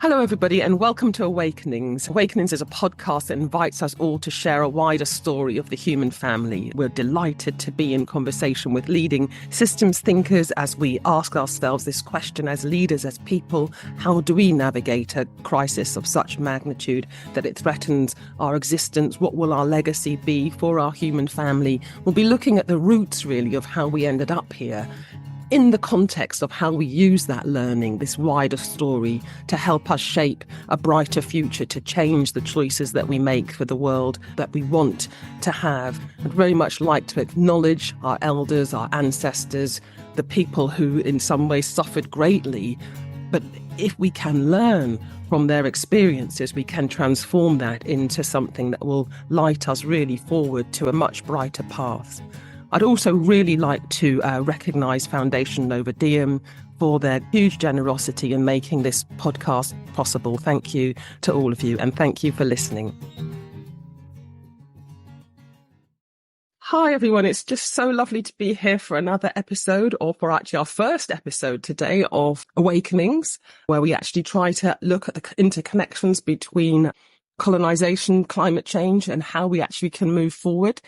Hello, everybody, and welcome to Awakenings. Awakenings is a podcast that invites us all to share a wider story of the human family. We're delighted to be in conversation with leading systems thinkers as we ask ourselves this question as leaders, as people: how do we navigate a crisis of such magnitude that it threatens our existence? What will our legacy be for our human family? We'll be looking at the roots, really, of how we ended up here, in the context of how we use that learning, this wider story, to help us shape a brighter future, to change the choices that we make for the world that we want to have. I'd very much like to acknowledge our elders, our ancestors, the people who in some ways suffered greatly. But if we can learn from their experiences, we can transform that into something that will light us really forward to a much brighter path. I'd also really like to recognise Foundation Nova Diem for their huge generosity in making this podcast possible. Thank you to all of you, and thank you for listening. Hi, everyone. It's just so lovely to be here for another episode, or for actually our first episode today of Awakenings, where we actually try to look at the interconnections between colonization, climate change, and how we actually can move forward.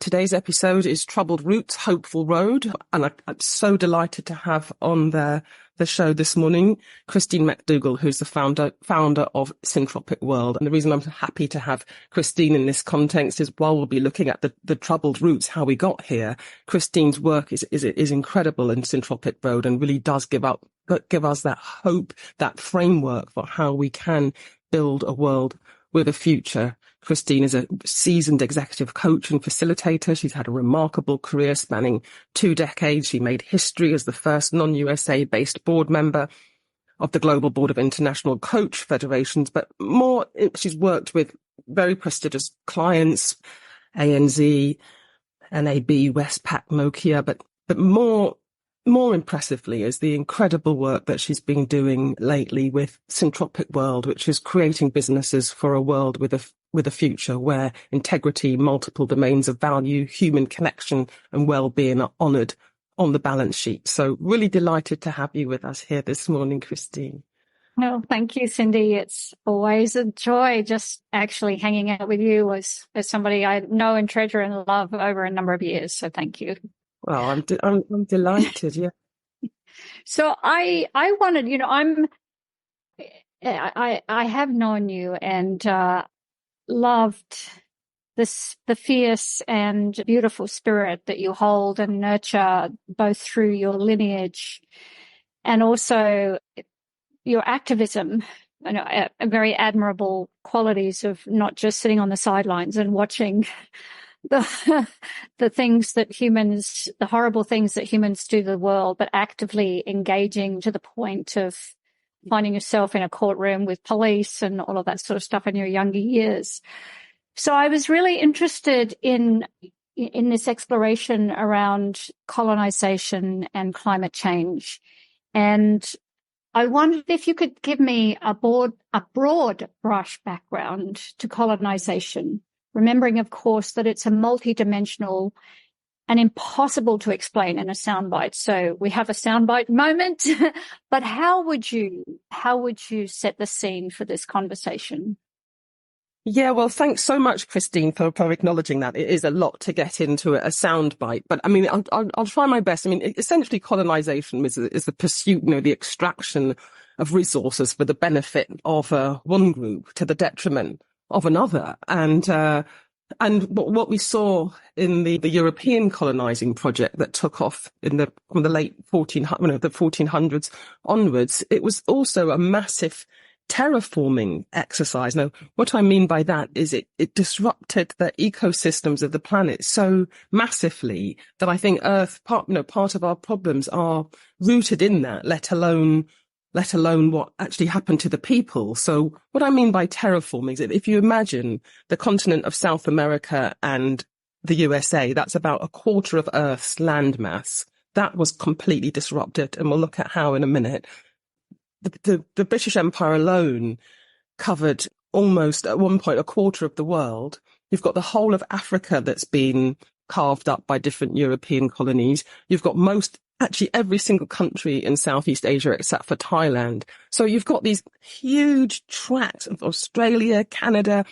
Today's episode is Troubled Roots, Hopeful Road, and I'm so delighted to have on the show this morning Christine McDougall, who's the founder of Syntropic World. And the reason I'm happy to have Christine in this context is while we'll be looking at the troubled roots, how we got here, Christine's work is incredible in Syntropic World and really does give us that hope, that framework for how we can build a world with a future. Christine is a seasoned executive coach and facilitator. She's had a remarkable career spanning 2 decades. She made history as the first non-USA based board member of the Global Board of International Coach Federations. But more, she's worked with very prestigious clients, ANZ, NAB, Westpac, Nokia, but more impressively is the incredible work that she's been doing lately with Syntropic World, which is creating businesses for a world with a future where integrity, multiple domains of value, human connection and well-being are honoured on the balance sheet. So really delighted to have you with us here this morning, Christine. Well, thank you, Cindy. It's always a joy just actually hanging out with you as somebody I know and treasure and love over a number of years. So thank you. Well, I'm delighted. Yeah. So I wanted, I have known you and loved the fierce and beautiful spirit that you hold and nurture, both through your lineage and also your activism. Very admirable qualities of not just sitting on the sidelines and watching the things that humans, the horrible things that humans do to the world, but actively engaging to the point of finding yourself in a courtroom with police and all of that sort of stuff in your younger years. So I was really interested in this exploration around colonization and climate change. And I wondered if you could give me a broad brush background to colonization, remembering, of course, that it's a multidimensional and impossible to explain in a soundbite. So we have a soundbite moment, but how would you set the scene for this conversation? Yeah, well, thanks so much, Christine, for acknowledging that. It is a lot to get into a soundbite, but I mean, I'll try my best. I mean, essentially, colonization is the pursuit, the extraction of resources for the benefit of one group to the detriment of another. And what we saw in the European colonizing project that took off from the late the 1400s onwards, it was also a massive terraforming exercise. Now, what I mean by that is it disrupted the ecosystems of the planet so massively that I think Earth, part of our problems are rooted in that, let alone what actually happened to the people. So what I mean by terraforming is if you imagine the continent of South America and the USA, that's about a quarter of Earth's landmass. That was completely disrupted, and we'll look at how in a minute. The British Empire alone covered almost at one point a quarter of the world. You've got the whole of Africa that's been carved up by different European colonies. You've got most actually every single country in Southeast Asia except for Thailand. So you've got these huge tracts of Australia, Canada,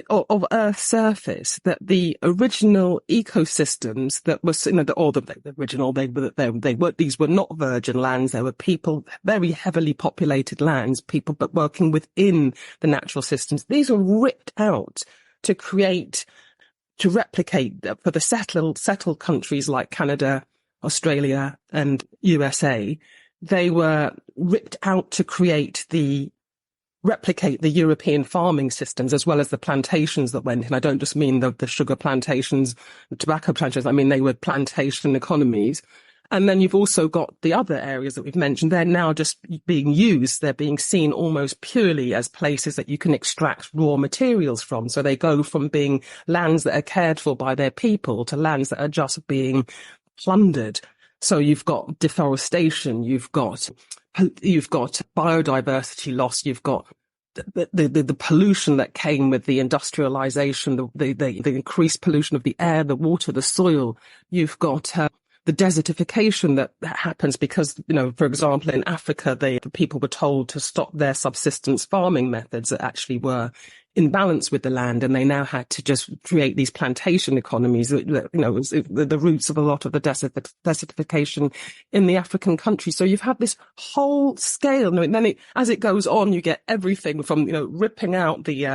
of Earth's surface, that the original ecosystems that were, the original, these were not virgin lands. There were people, very heavily populated lands, people but working within the natural systems. These were ripped out to replicate for the settled countries like Canada, Australia, and USA. They were ripped out to replicate the European farming systems, as well as the plantations that went in. I don't just mean the sugar plantations, the tobacco plantations. I mean, they were plantation economies. And then you've also got the other areas that we've mentioned. They're now just being used. They're being seen almost purely as places that you can extract raw materials from. So they go from being lands that are cared for by their people to lands that are just being plundered. So you've got deforestation, you've got biodiversity loss, you've got the pollution that came with the industrialization, the increased pollution of the air, the water, the soil. You've got the desertification that happens because, for example, in Africa, the people were told to stop their subsistence farming methods that actually were in balance with the land, and they now had to just create these plantation economies. Was the roots of a lot of the desertification in the African countries. So you've had this whole scale. And then as it goes on, you get everything from ripping out the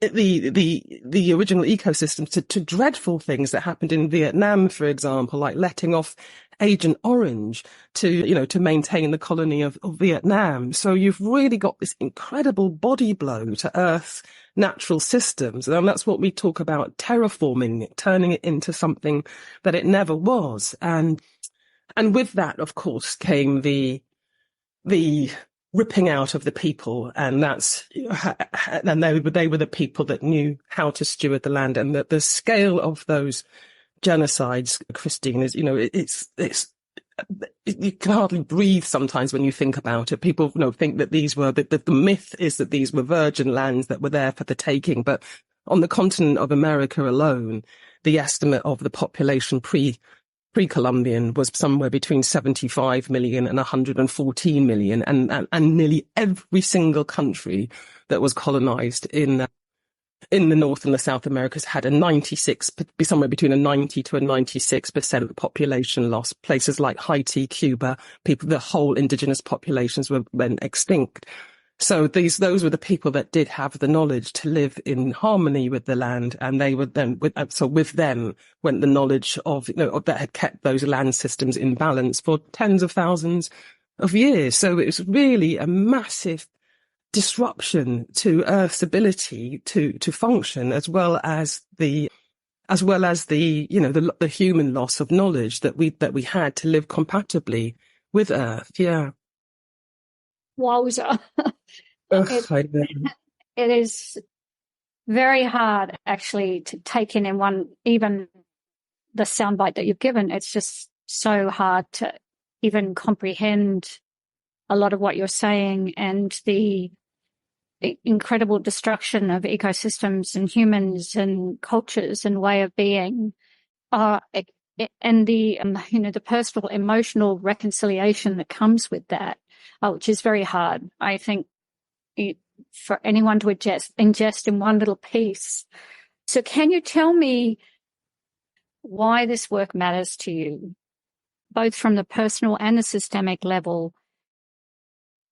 original ecosystems to dreadful things that happened in Vietnam, for example, like letting off Agent Orange to maintain the colony of Vietnam. So you've really got this incredible body blow to Earth's natural systems. And that's what we talk about, terraforming it, turning it into something that it never was. And with that, of course, came the ripping out of the people, and they were the people that knew how to steward the land. And the scale of those genocides, Christine, is it's you can hardly breathe sometimes when you think about it. People think that these were the myth is that these were virgin lands that were there for the taking, but on the continent of America alone, the estimate of the population pre-Columbian was somewhere between 75 million and 114 million, and nearly every single country that was colonized in the North and the South Americas had somewhere between a 90 to a 96% population loss. Places like Haiti, Cuba, the whole indigenous populations went extinct. So those were the people that did have the knowledge to live in harmony with the land, and they were then with them went the knowledge of that had kept those land systems in balance for tens of thousands of years. So it was really a massive disruption to Earth's ability to function, as well as the human loss of knowledge that we had to live compatibly with Earth. Yeah. Wowza. It is very hard actually to take in one, even the soundbite that you've given. It's just so hard to even comprehend a lot of what you're saying, and the incredible destruction of ecosystems and humans and cultures and way of being, and the personal emotional reconciliation that comes with that, which is very hard, I think, for anyone to ingest in one little piece. So can you tell me why this work matters to you, both from the personal and the systemic level?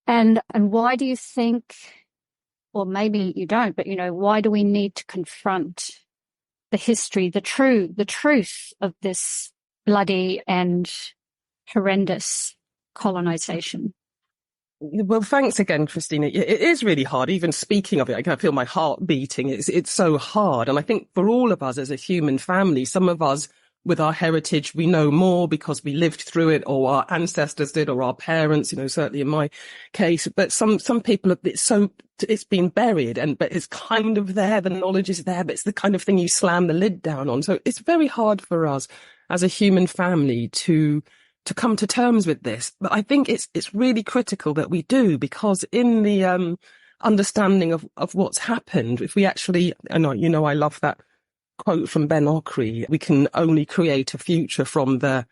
And why do you think, or maybe you don't, but why do we need to confront the history, the truth of this bloody and horrendous colonization? Well, thanks again, Christina. It is really hard. Even speaking of it, I can feel my heart beating. It's so hard. And I think for all of us as a human family, some of us with our heritage, we know more because we lived through it, or our ancestors did, or our parents, certainly in my case. But some people, it's been buried, but it's kind of there. The knowledge is there, but it's the kind of thing you slam the lid down on. So it's very hard for us as a human family to come to terms with this. But I think it's really critical that we do, because in the understanding of what's happened, if we actually, I love that quote from Ben Okri, we can only create a future from the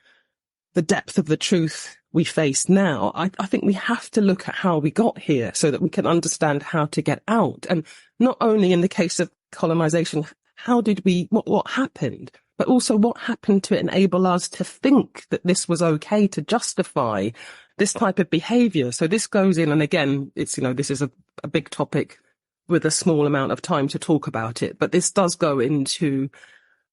the depth of the truth we face now, I think we have to look at how we got here so that we can understand how to get out. And not only in the case of colonization, how did we, what happened, but also what happened to enable us to think that this was okay, to justify this type of behavior. So this goes in, and again, it's, this is a big topic with a small amount of time to talk about it, but this does go into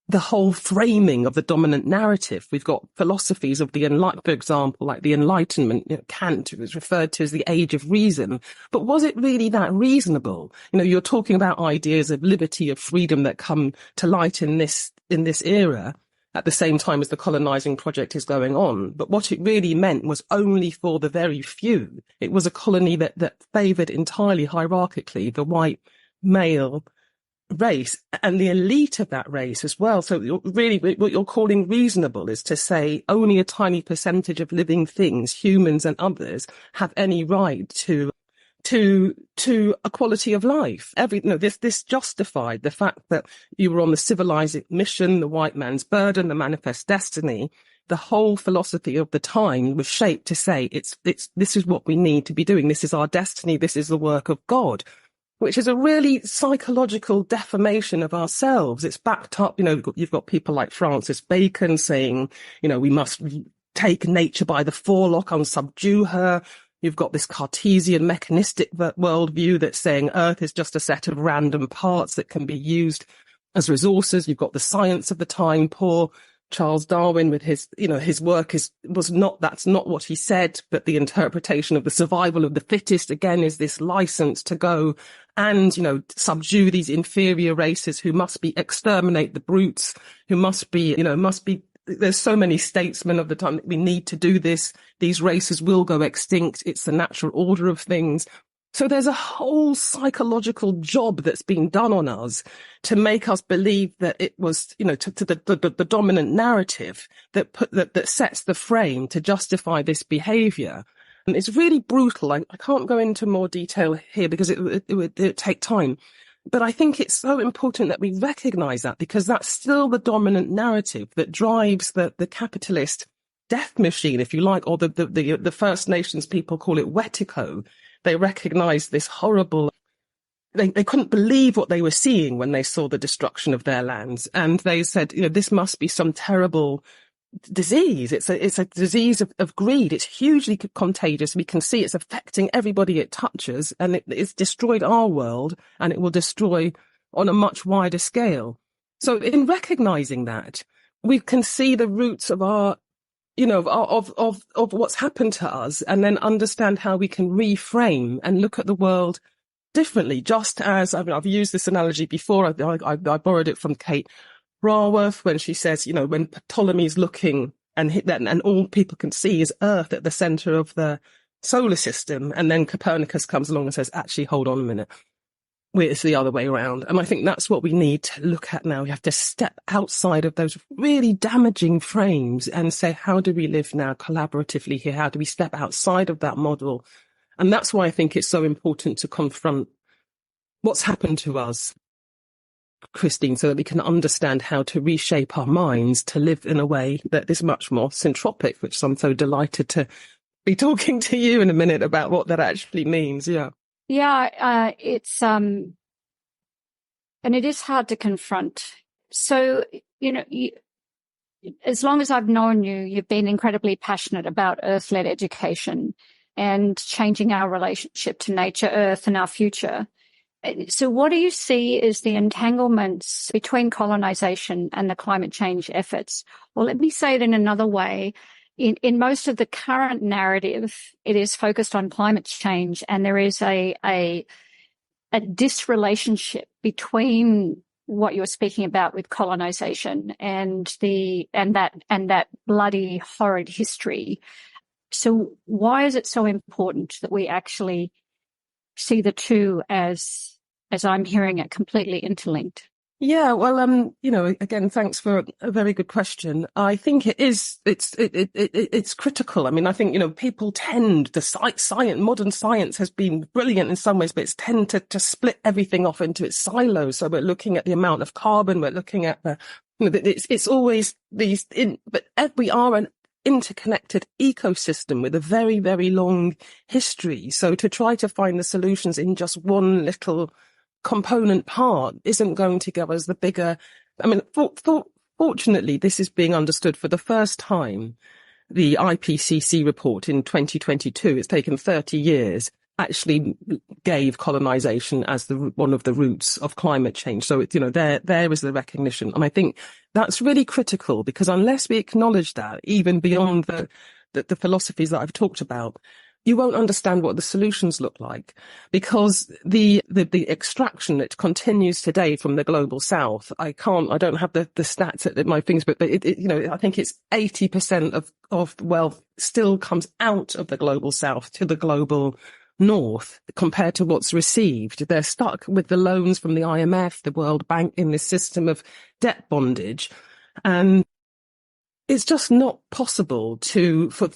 the whole framing of the dominant narrative. We've got philosophies of the Enlightenment, for example, like the Enlightenment. Kant was referred to as the age of reason. But was it really that reasonable? You're talking about ideas of liberty, of freedom that come to light in this era at the same time as the colonizing project is going on. But what it really meant was only for the very few. It was a colony that favored entirely hierarchically the white male race and the elite of that race as well. So really what you're calling reasonable is to say only a tiny percentage of living things, humans and others, have any right to a quality of life. This justified the fact that you were on the civilizing mission, the white man's burden, the manifest destiny. The whole philosophy of the time was shaped to say this is what we need to be doing. This is our destiny. This is the work of God, which is a really psychological defamation of ourselves. It's backed up, you've got people like Francis Bacon saying, we must take nature by the forelock and subdue her. You've got this Cartesian mechanistic worldview that's saying Earth is just a set of random parts that can be used as resources. You've got the science of the time, poor Charles Darwin with his work that's not what he said, but the interpretation of the survival of the fittest, again, is this license to go and, subdue these inferior races who must be exterminate the brutes, who must be, there's so many statesmen of the time that we need to do this. These races will go extinct. It's the natural order of things. So there's a whole psychological job that's been done on us to make us believe that it was, to the dominant narrative that sets the frame to justify this behavior. And it's really brutal. I can't go into more detail here because it would take time. But I think it's so important that we recognize that, because that's still the dominant narrative that drives the capitalist death machine, if you like, or the First Nations people call it Wetiko. They recognized this horrible, they couldn't believe what they were seeing when they saw the destruction of their lands. And they said, this must be some terrible disease. It's a disease of greed. It's hugely contagious. We can see it's affecting everybody it touches, and it's destroyed our world, and it will destroy on a much wider scale. So in recognizing that, we can see the roots of our, of what's happened to us, and then understand how we can reframe and look at the world differently. Just as I've used this analogy before, I borrowed it from Kate Raworth when she says, when Ptolemy's looking and all people can see is Earth at the center of the solar system, and then Copernicus comes along and says, actually, hold on a minute. It's the other way around. And I think that's what we need to look at now. We have to step outside of those really damaging frames and say, how do we live now collaboratively here? How do we step outside of that model? And that's why I think it's so important to confront what's happened to us, Christine, so that we can understand how to reshape our minds to live in a way that is much more syntropic, which I'm so delighted to be talking to you in a minute about what that actually means. Yeah. Yeah, it's, and it is hard to confront. So, as long as I've known you, you've been incredibly passionate about Earth-led education and changing our relationship to nature, Earth, and our future. So what do you see as the entanglements between colonization and the climate change efforts? Well, let me say it in another way. In most of the current narrative, it is focused on climate change, and there is a disrelationship between what you're speaking about with colonization and that bloody, horrid history. So why is it so important that we actually see the two as I'm hearing it, completely interlinked? Yeah, well, again, thanks for a very good question. I think it's critical. I mean, I think, people tend modern science has been brilliant in some ways, but it's tend to split everything off into its silos. So we're looking at the amount of carbon, we're looking at it's always these, but we are interconnected ecosystem with a very, very long history. So to try to find the solutions in just one little component part isn't going to give us the bigger. I mean, fortunately, this is being understood for the first time. The IPCC report in 2022, it's taken 30 years, actually gave colonization as one of the roots of climate change. So it's, there is the recognition. And I think that's really critical, because unless we acknowledge that, even beyond the philosophies that I've talked about, you won't understand what the solutions look like, because the extraction that continues today from the global south, I don't have the stats at my fingers, but I think it's 80% of wealth still comes out of the global south to the global north compared to what's received. They're stuck with the loans from the IMF, the World Bank, in this system of debt bondage. And it's just not possible for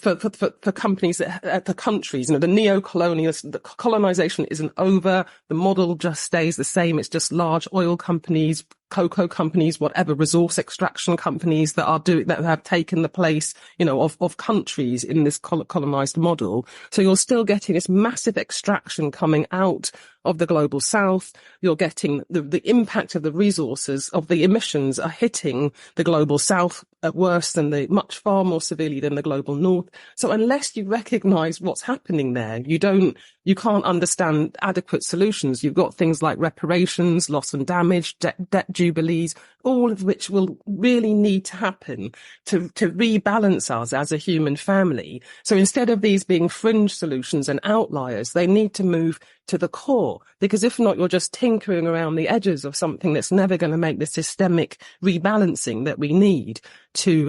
companies the countries, the neo-colonialists, the colonization isn't over. The model just stays the same. It's just large oil companies, cocoa companies, whatever, resource extraction companies that have taken the place, of countries in this colonized model. So you're still getting this massive extraction coming out of the global south. You're getting the impact of the resources of the emissions are hitting the global south much far more severely than the global north. So unless you recognize what's happening there, you can't understand adequate solutions. You've got things like reparations, loss and damage, debt jubilees, all of which will really need to happen to rebalance us as a human family. So instead of these being fringe solutions and outliers, they need to move to the core, because if not, you're just tinkering around the edges of something that's never going to make the systemic rebalancing that we need to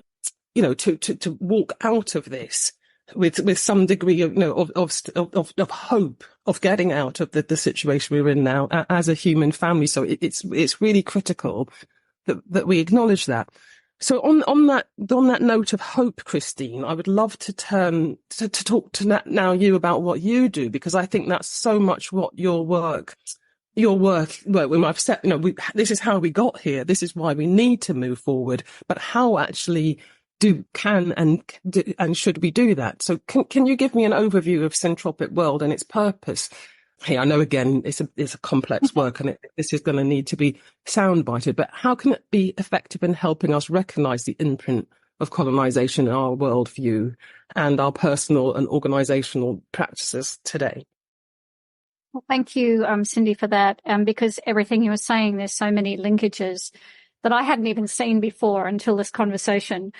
walk out of this with some degree of hope of getting out of the situation we're in now as a human family. So it's really critical that we acknowledge that. So on that note of hope, Christine, I would love to turn to talk to now you about what you do, because I think that's so much what your work, when I've said, this is how we got here. This is why we need to move forward, but how actually and should we do that? So can you give me an overview of Syntropic World and its purpose? Hey, I know again it's a complex work, and this is going to need to be soundbited, but how can it be effective in helping us recognise the imprint of colonization in our worldview and our personal and organisational practices today? Well, thank you, Cindy, for that. Because everything you were saying, there's so many linkages that I hadn't even seen before until this conversation.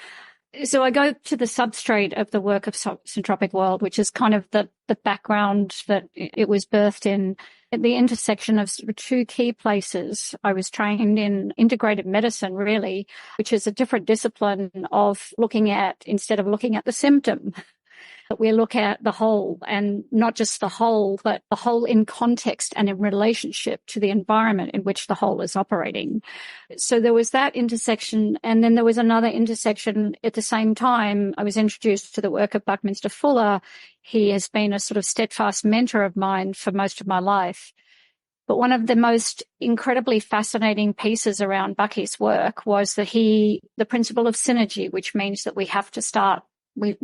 So I go to the substrate of the work of Syntropic World, which is kind of the background that it was birthed in, at the intersection of sort of two key places. I was trained in integrated medicine, really, which is a different discipline of instead of looking at the symptom, that we look at the whole, and not just the whole, but the whole in context and in relationship to the environment in which the whole is operating. So there was that intersection. And then there was another intersection at the same time. I was introduced to the work of Buckminster Fuller. He has been a sort of steadfast mentor of mine for most of my life. But one of the most incredibly fascinating pieces around Bucky's work was the principle of synergy, which means that we've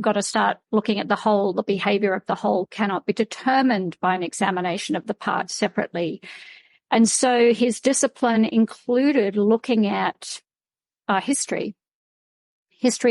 got to start looking at the whole. The behavior of the whole cannot be determined by an examination of the parts separately. And so his discipline included looking at history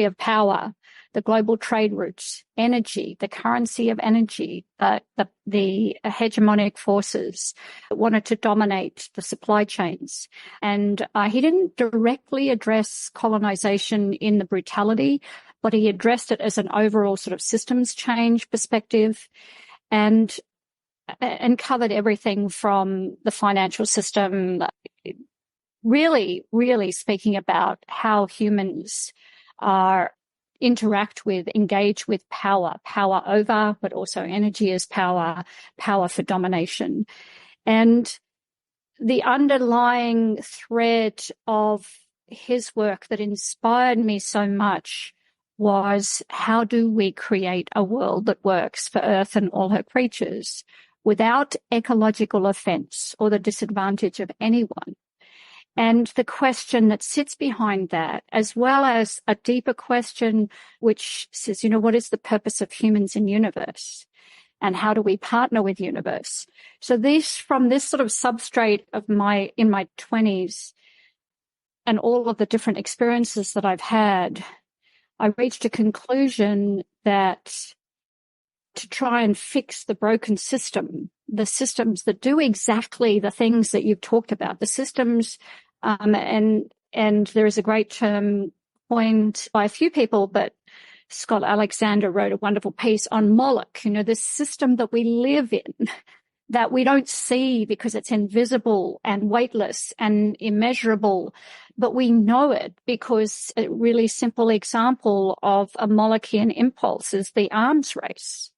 of power, the global trade routes, energy, the currency of energy, the hegemonic forces that wanted to dominate the supply chains. And he didn't directly address colonization in the brutality, but he addressed it as an overall sort of systems change perspective, and covered everything from the financial system, really, really speaking about how humans engage with power over, but also energy as power for domination. And the underlying thread of his work that inspired me so much was, how do we create a world that works for Earth and all her creatures without ecological offense or the disadvantage of anyone? and the question that sits behind that, as well as a deeper question which says, what is the purpose of humans in universe? And how do we partner with universe? So from this sort of substrate of in my 20s and all of the different experiences that I've had, I reached a conclusion that to try and fix the broken system, the systems that do exactly the things that you've talked about, the systems, and there is a great term coined by a few people, but Scott Alexander wrote a wonderful piece on Moloch, this system that we live in, that we don't see because it's invisible and weightless and immeasurable, but we know it because a really simple example of a Molochian impulse is the arms race.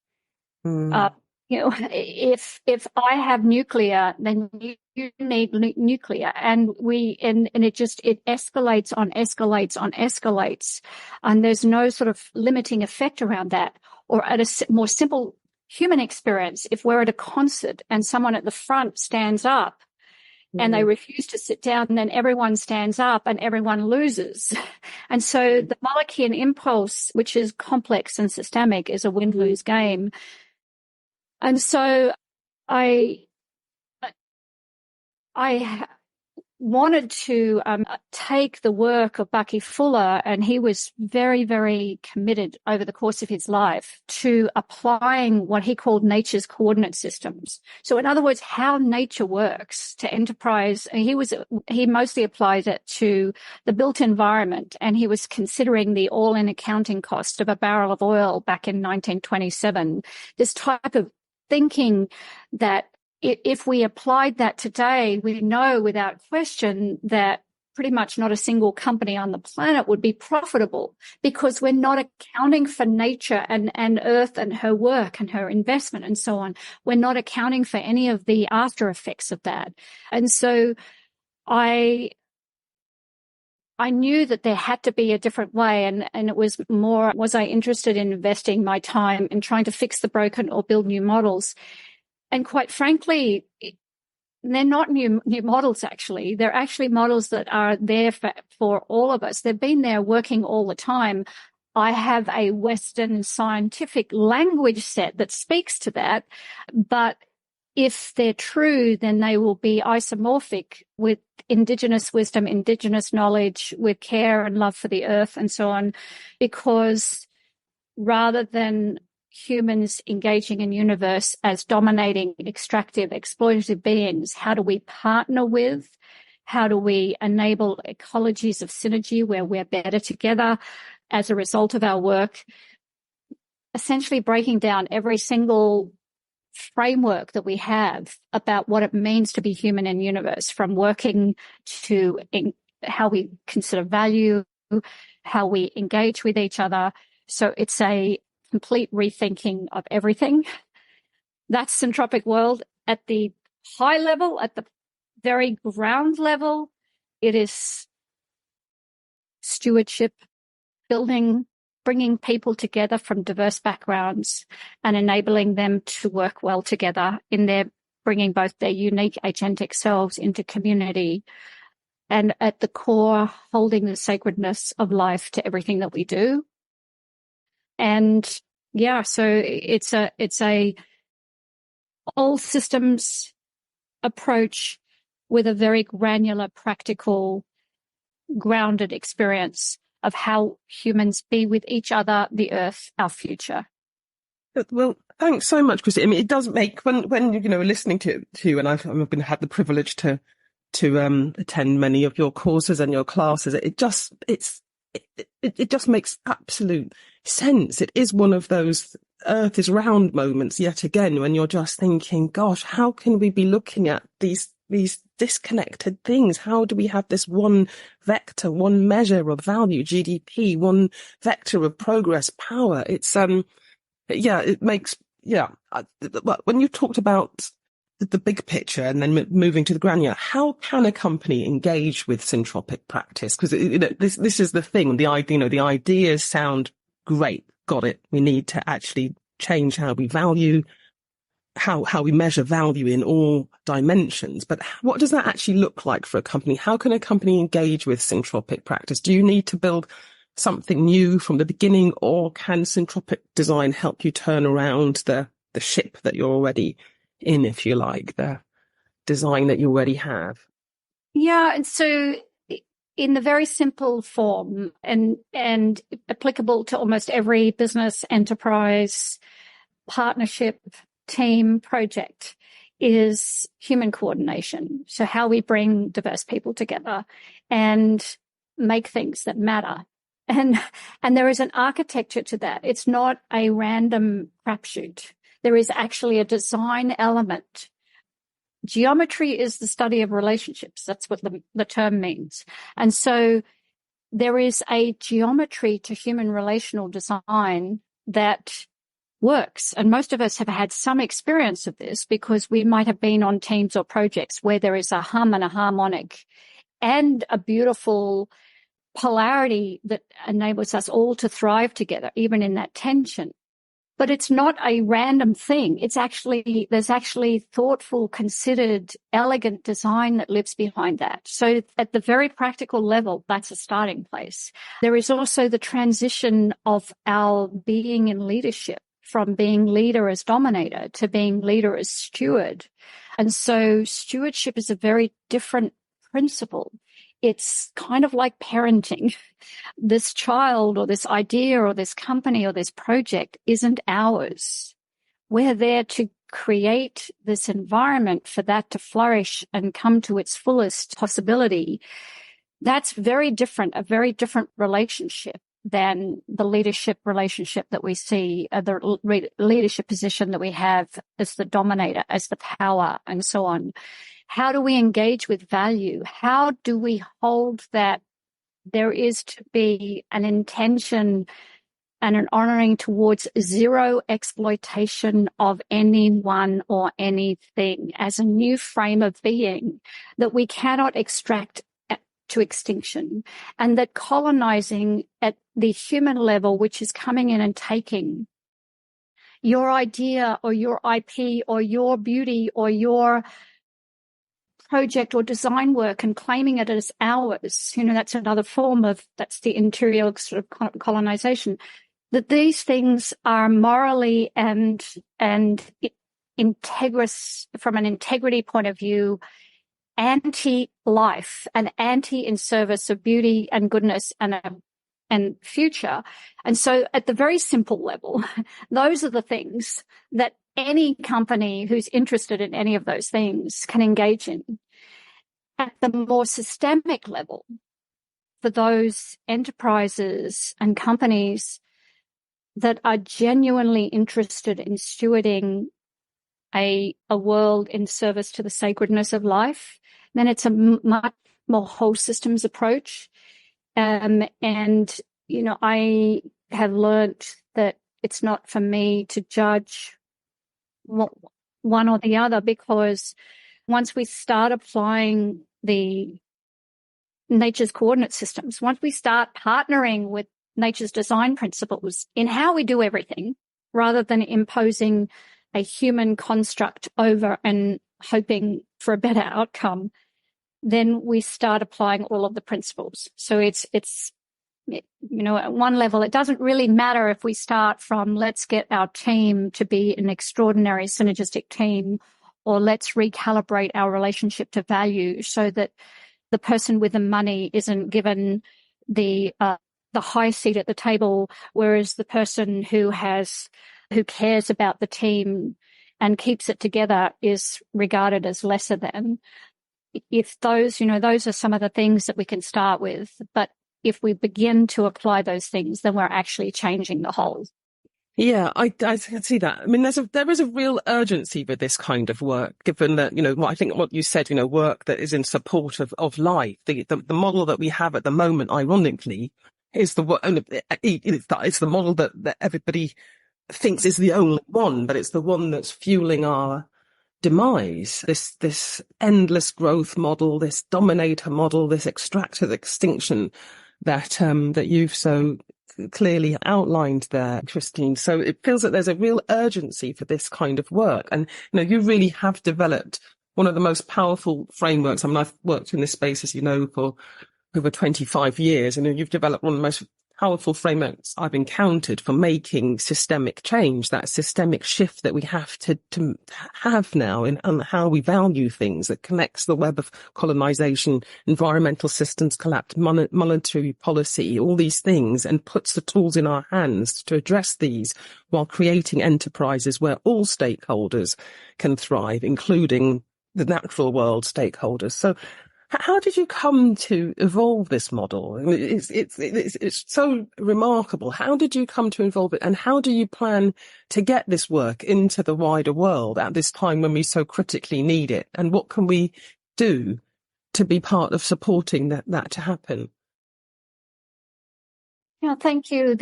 If I have nuclear, then you need nuclear, and it escalates on escalates on escalates, and there's no sort of limiting effect around that. Or at a more simple human experience, if we're at a concert and someone at the front stands up and they refuse to sit down, and then everyone stands up and everyone loses. And so the Molochian impulse, which is complex and systemic, is a win-lose game. And so I wanted to take the work of Bucky Fuller, and he was very, very committed over the course of his life to applying what he called nature's coordinate systems. So in other words, how nature works to enterprise. He mostly applied it to the built environment, and he was considering the all-in accounting cost of a barrel of oil back in 1927. This type of thinking that if we applied that today, we know without question that pretty much not a single company on the planet would be profitable, because we're not accounting for nature and Earth and her work and her investment and so on. We're not accounting for any of the after effects of that. And so I knew that there had to be a different way, and it was more, was I interested in investing my time in trying to fix the broken or build new models? And quite frankly, they're not new models, actually. They're actually models that are there for all of us. They've been there working all the time. I have a Western scientific language set that speaks to that. But if they're true, then they will be isomorphic with indigenous wisdom, indigenous knowledge, with care and love for the earth and so on, because rather than humans engaging in universe as dominating, extractive, exploitative beings, how do we partner with? How do we enable ecologies of synergy where we're better together as a result of our work? Essentially breaking down every single framework that we have about what it means to be human in universe, from working to how we consider value, how we engage with each other. So it's a complete rethinking of everything. That's Syntropic World. At the high level, at the very ground level, it is stewardship, bringing people together from diverse backgrounds and enabling them to work well together in bringing both their unique agentic selves into community, and at the core, holding the sacredness of life to everything that we do. And yeah, so it's a all systems approach with a very granular, practical, grounded experience of how humans be with each other, the earth, our future. Well, thanks so much, Chrissy. I mean, it does make, when listening to you, and I've had the privilege to attend many of your courses and your classes, it just makes absolute sense. It is one of those earth is round moments yet again, when you're just thinking, gosh, how can we be looking at these disconnected things? How do we have this one vector, one measure of value, GDP, one vector of progress, power? It's it makes when you talked about the big picture and then moving to the granular, how can a company engage with syntropic practice? Because this is the thing. The ideas sound great. Got it. We need to actually change how we value. how we measure value in all dimensions. But what does that actually look like for a company? How can a company engage with syntropic practice? Do you need to build something new from the beginning, or can syntropic design help you turn around the ship that you're already in, if you like, the design that you already have? Yeah, and so in the very simple form and applicable to almost every business, enterprise, partnership, team, project, is human coordination. So how we bring diverse people together and make things that matter. And there is an architecture to that. It's not a random crapshoot. There is actually a design element. Geometry is the study of relationships. That's what the term means. And so there is a geometry to human relational design that works. And most of us have had some experience of this because we might have been on teams or projects where there is a hum and a harmonic and a beautiful polarity that enables us all to thrive together, even in that tension. But it's not a random thing. There's actually thoughtful, considered, elegant design that lives behind that. So at the very practical level, that's a starting place. There is also the transition of our being in leadership, from being leader as dominator to being leader as steward. And so stewardship is a very different principle. It's kind of like parenting. This child or this idea or this company or this project isn't ours. We're there to create this environment for that to flourish and come to its fullest possibility. That's very different, a very different relationship than the leadership relationship that we see, the leadership position that we have as the dominator, as the power, and so on. How do we engage with value? How do we hold that there is to be an intention and an honoring towards zero exploitation of anyone or anything as a new frame of being that we cannot extract to extinction, and that colonizing at the human level, which is coming in and taking your idea or your IP or your beauty or your project or design work and claiming it as ours, that's another form of, that's the interior sort of colonization, that these things are morally and integrous from an integrity point of view, anti-life and in service of beauty and goodness and future. And so at the very simple level, those are the things that any company who's interested in any of those things can engage in. At the more systemic level, for those enterprises and companies that are genuinely interested in stewarding a world in service to the sacredness of life, then it's a much more whole systems approach. I have learnt that it's not for me to judge one or the other, because once we start applying the nature's coordinate systems, once we start partnering with nature's design principles in how we do everything, rather than imposing a human construct over and hoping for a better outcome, then we start applying all of the principles. So it's at one level, it doesn't really matter if we start from let's get our team to be an extraordinary synergistic team, or let's recalibrate our relationship to value so that the person with the money isn't given the high seat at the table, whereas the person who cares about the team and keeps it together is regarded as lesser than. If those are some of the things that we can start with, but if we begin to apply those things, then we're actually changing the whole. Yeah, I can see that. I mean, there is a real urgency with this kind of work, given that, I think what you said, work that is in support of life. The model that we have at the moment, ironically, is it's the model that everybody thinks is the only one, but it's the one that's fueling our demise. This endless growth model, this dominator model, this extractive extinction that you've so clearly outlined there, Christine. So it feels that there's a real urgency for this kind of work. And, you really have developed one of the most powerful frameworks. I mean, I've worked in this space, as you know, for over 25 years, and you've developed one of the most powerful frameworks I've encountered for making systemic change, that systemic shift that we have to have now in how we value things, that connects the web of colonization, environmental systems collapse, monetary policy, all these things, and puts the tools in our hands to address these while creating enterprises where all stakeholders can thrive, including the natural world stakeholders. So how did you come to evolve this model? I mean, it's so remarkable. How did you come to evolve it, and how do you plan to get this work into the wider world at this time when we so critically need it? And what can we do to be part of supporting that to happen? Yeah, thank you.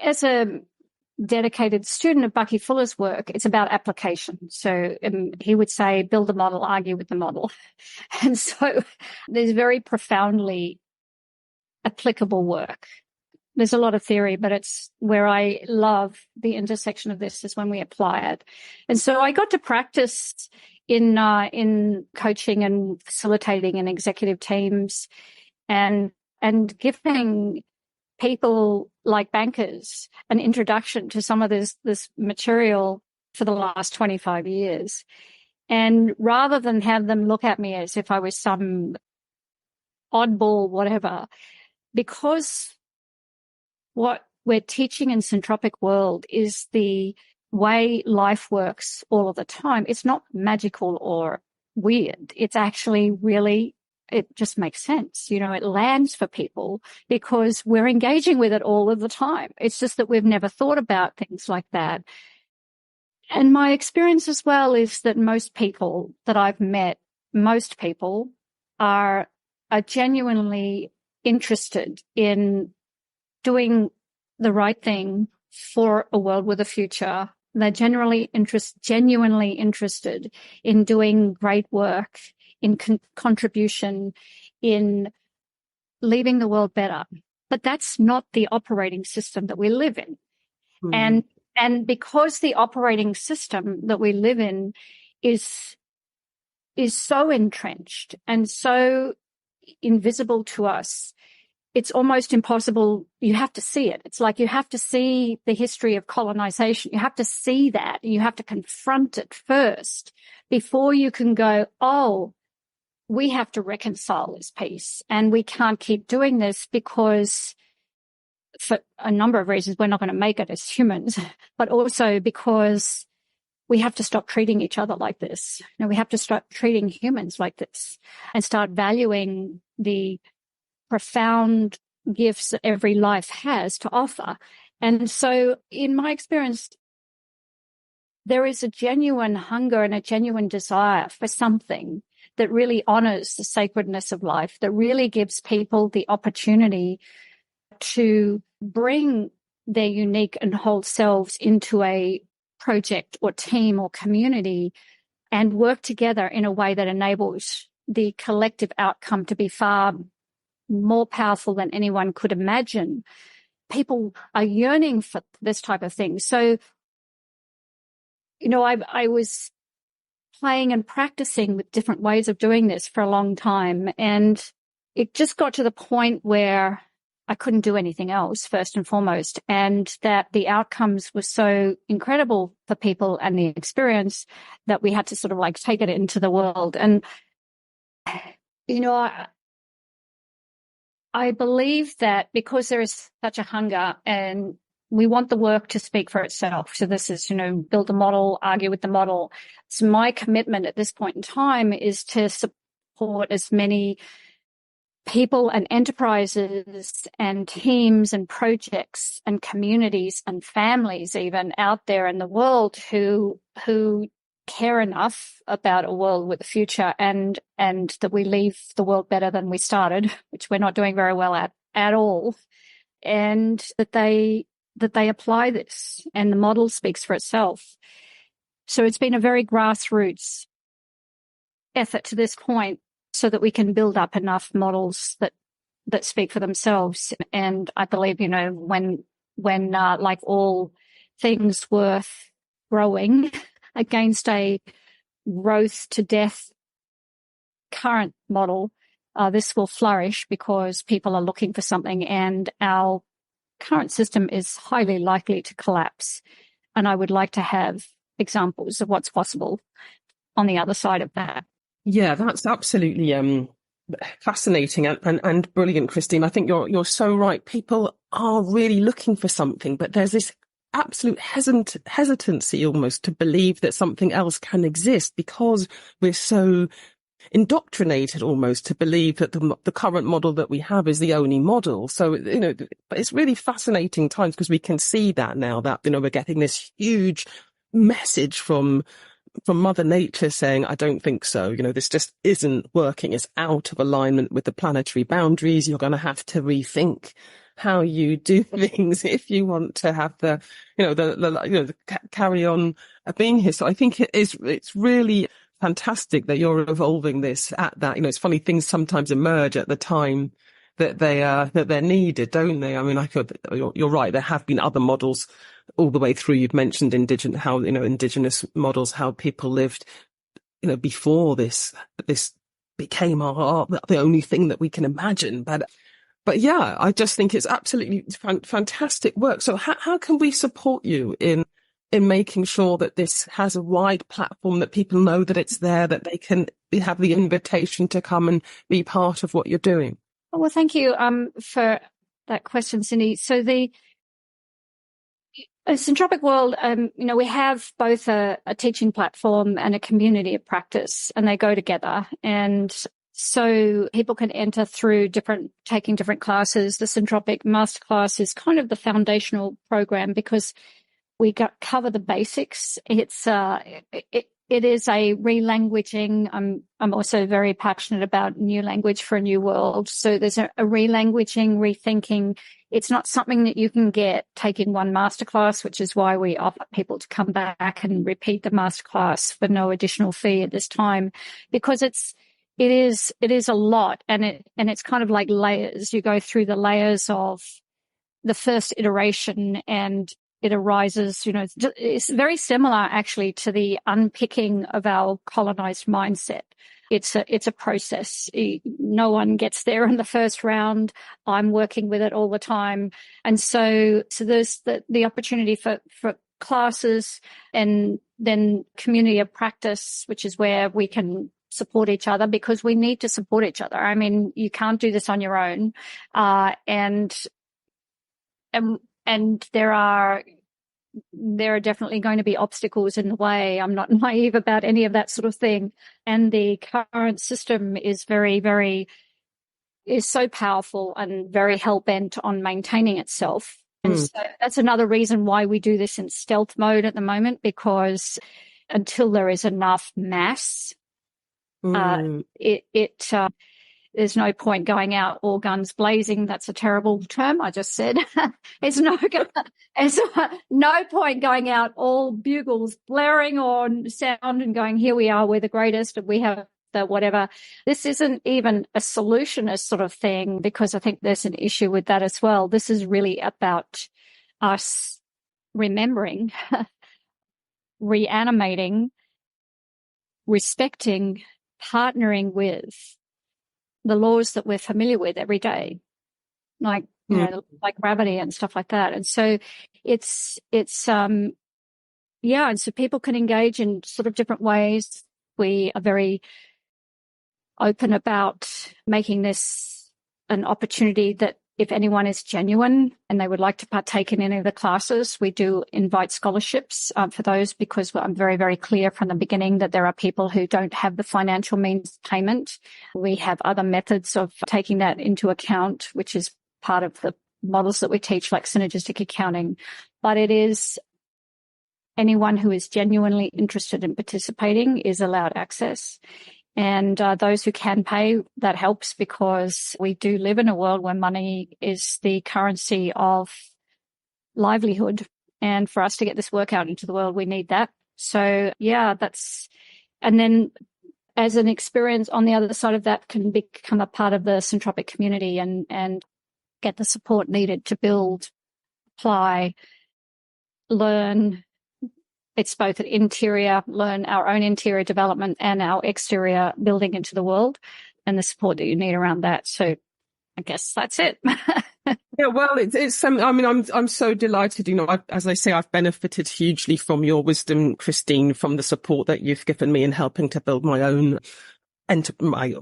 As a dedicated student of Bucky Fuller's work, it's about application. So he would say, build the model, argue with the model. And so there's very profoundly applicable work. There's a lot of theory, but it's where I love the intersection of this is when we apply it. And so I got to practice in coaching and facilitating in executive teams and giving people like bankers an introduction to some of this material for the last 25 years. And rather than have them look at me as if I was some oddball, whatever, because what we're teaching in Syntropic World is the way life works all of the time. It's not magical or weird. It's actually really, it just makes sense. It lands for people because we're engaging with it all of the time. It's just that we've never thought about things like that. And my experience as well is that most people that I've met, most people are genuinely interested in doing the right thing for a world with a future. They're genuinely interested in doing great work, in contribution, in leaving the world better. But that's not the operating system that we live in. Mm. And because the operating system that we live in is so entrenched and so invisible to us, it's almost impossible. You have to see it. It's like you have to see the history of colonization. You have to see that. You have to confront it first before you can go, oh, we have to reconcile this piece and we can't keep doing this because for a number of reasons, we're not going to make it as humans, but also because we have to stop treating each other like this. We have to start treating humans like this and start valuing the profound gifts that every life has to offer. And so in my experience, there is a genuine hunger and a genuine desire for something that really honors the sacredness of life, that really gives people the opportunity to bring their unique and whole selves into a project or team or community and work together in a way that enables the collective outcome to be far more powerful than anyone could imagine. People are yearning for this type of thing. So, I was playing and practicing with different ways of doing this for a long time. And it just got to the point where I couldn't do anything else, first and foremost, and that the outcomes were so incredible for people and the experience that we had to sort of like take it into the world. And, I believe that because there is such a hunger and we want the work to speak for itself. So this is, build a model, argue with the model. So my commitment at this point in time is to support as many people and enterprises and teams and projects and communities and families even out there in the world who care enough about a world with a future and that we leave the world better than we started, which we're not doing very well at all, and that they apply this and the model speaks for itself. So it's been a very grassroots effort to this point so that we can build up enough models that that speak for themselves. And I believe, when like all things worth growing against a growth to death current model, this will flourish because people are looking for something, and our current system is highly likely to collapse. And I would like to have examples of what's possible on the other side of that. Yeah, that's absolutely fascinating and brilliant, Christine. I think you're so right. People are really looking for something, but there's this absolute hesitancy almost to believe that something else can exist because we're so indoctrinated almost to believe that the current model that we have is the only model. So, but it's really fascinating times because we can see that now that, we're getting this huge message from Mother Nature saying, I don't think so. This just isn't working. It's out of alignment with the planetary boundaries. You're going to have to rethink how you do things if you want to have the carry on being here. So I think it's really fantastic that you're evolving this at that. It's funny, things sometimes emerge at the time that they're needed, don't they? I mean, you're right. There have been other models all the way through. You've mentioned indigenous models, how people lived, before this became the only thing that we can imagine. But yeah, I just think it's absolutely fantastic work. So how can we support you in making sure that this has a wide platform, that people know that it's there, that they can have the invitation to come and be part of what you're doing? Well, thank you for that question, Cindy. So the Syntropic World, we have both a teaching platform and a community of practice, and they go together. And so people can enter through taking different classes. The Syntropic Masterclass is kind of the foundational program because we cover the basics. It is a relanguaging. I'm also very passionate about new language for a new world. So there's a relanguaging, rethinking. It's not something that you can take in one masterclass, which is why we offer people to come back and repeat the masterclass for no additional fee at this time, because it is a lot, and it's kind of like layers. You go through the layers of the first iteration, and it arises, it's very similar actually to the unpicking of our colonized mindset. It's a process. No one gets there in the first round. I'm working with it all the time. And so there's the opportunity for classes, and then community of practice, which is where we can support each other, because we need to support each other. I mean, you can't do this on your own. And there are definitely going to be obstacles in the way. I'm not naive about any of that sort of thing. And the current system is is so powerful and very hell-bent on maintaining itself. And so that's another reason why we do this in stealth mode at the moment, because until there is enough mass, there's no point going out all guns blazing. That's a terrible term I just said. There's no point going out all bugles blaring on sound and going, here we are, we're the greatest, and we have the whatever. This isn't even a solutionist sort of thing, because I think there's an issue with that as well. This is really about us remembering, reanimating, respecting, partnering with the laws that we're familiar with every day, like, like gravity and stuff like that. And so and so people can engage in sort of different ways. We are very open about making this an opportunity that if anyone is genuine and they would like to partake in any of the classes, we do invite scholarships for those, because I'm very, very clear from the beginning that there are people who don't have the financial means of payment. We have other methods of taking that into account, which is part of the models that we teach, like synergistic accounting. But it is anyone who is genuinely interested in participating is allowed access. And those who can pay, that helps, because we do live in a world where money is the currency of livelihood. And for us to get this work out into the world, we need that. So, yeah, and then as an experience on the other side of that can become a part of the Syntropic community and get the support needed to build, apply, learn. It's both an interior, learn our own interior development and our exterior building into the world, and the support that you need around that. So I guess that's it. Yeah, well, it's something. I mean, I'm so delighted. You know, as I say, I've benefited hugely from your wisdom, Christine, from the support that you've given me in helping to build my own my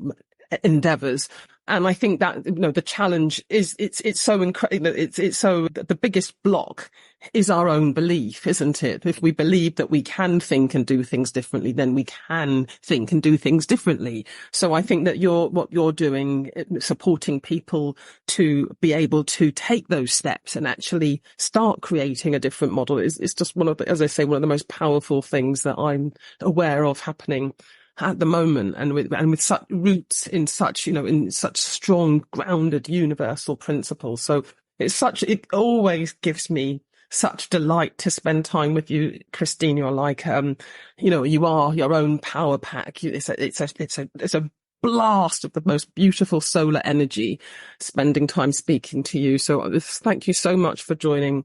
endeavors. And I think that, you know, the challenge is it's so incredible. It's so the biggest block is our own belief, isn't it? If we believe that we can think and do things differently, then we can think and do things differently. So I think that what you're doing, supporting people to be able to take those steps and actually start creating a different model is just one of the, as I say, one of the most powerful things that I'm aware of happening at the moment, and with such roots in such, you know, in such strong, grounded, universal principles. So it always gives me such delight to spend time with you, Christine. You're like, you know, you are your own power pack. It's a blast of the most beautiful solar energy, spending time speaking to you. So thank you so much for joining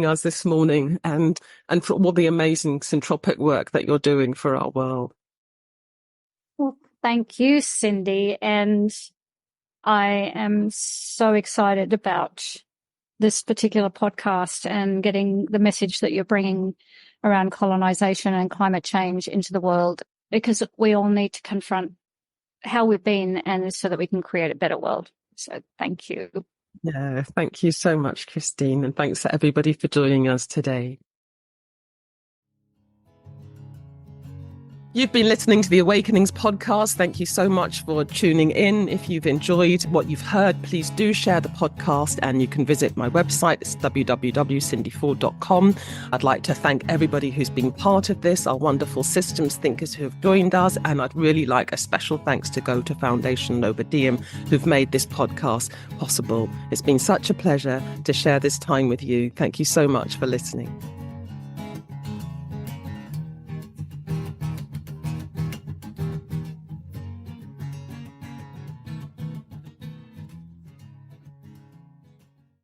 us this morning, and for all the amazing syntropic work that you're doing for our world. Well, thank you, Cindy. And I am so excited about this particular podcast and getting the message that you're bringing around colonization and climate change into the world, because we all need to confront how we've been, and so that we can create a better world. So thank you. Yeah, thank you so much, Christine. And thanks to everybody for joining us today. You've been listening to the Awakenings podcast. Thank you so much for tuning in. If you've enjoyed what you've heard, please do share the podcast, and you can visit my website. It's www.cindyford.com. I'd like to thank everybody who's been part of this, our wonderful systems thinkers who have joined us, and I'd really like a special thanks to go to Foundation Nova Diem, who've made this podcast possible. It's been such a pleasure to share this time with you. Thank you so much for listening.